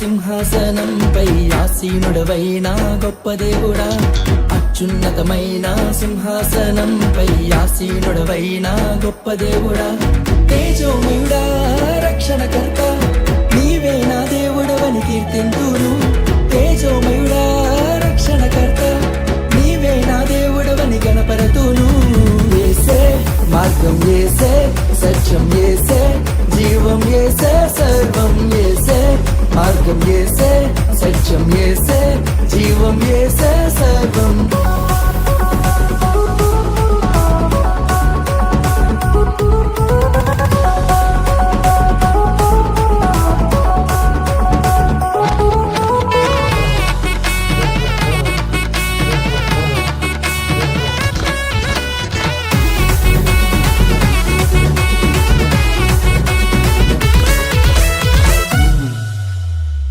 సింహాసనంపై ఆసీనుడవైన గొప్ప దేవుడా, అత్యున్నతమైన సింహాసనంపై ఆసీనుడవైన గొప్ప దేవుడా, తేజోమయుడా రక్షణకర్త నీవే నా దేవుడవని కీర్తింతును. తేజోమయుడా రక్షణకర్త నీవే నా దేవుడవని గణపరతును. యేసే మార్గం, యేసే సత్యం, యేసే జీవం, యేసే సర్వం, యేసే మార్గం, యేసే సత్యం, యేసే జీవం, యేసే సర్వం.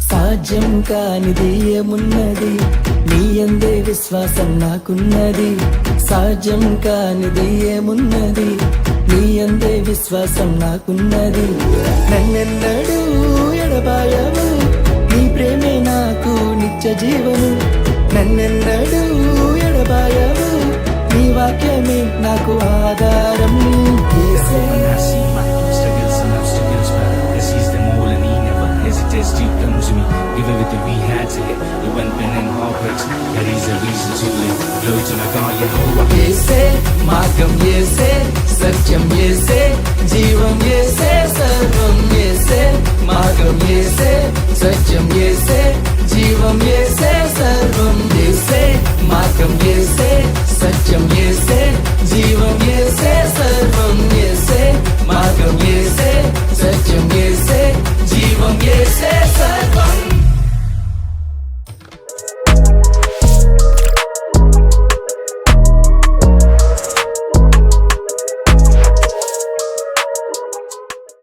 సాధ్యం కానిది ఏమున్నది, నీ యందే విశ్వాసం నాకున్నది. సాధ్యం కానిది ఏమున్నది, నీ యందే విశ్వాసం నాకున్నది. నన్నెన్నడూ ఎడబాయవు, నీ ప్రేమే నాకు నిత్య జీవము. నన్నెన్నడూ ఎడబాయవు, నీ వాక్యమే నాకు ఆధారం. యేసే hesitates to come to me. Give everything we had to get. It went been in heartbreaks. That is a reason to live. Glory to my God, Yehovah. యేసే మార్గం, యేసే సత్యం, యేసే జీవం, యేసే సర్వం, యేసే మార్గం, యేసే సత్యం, యేసే జీవం, యేసే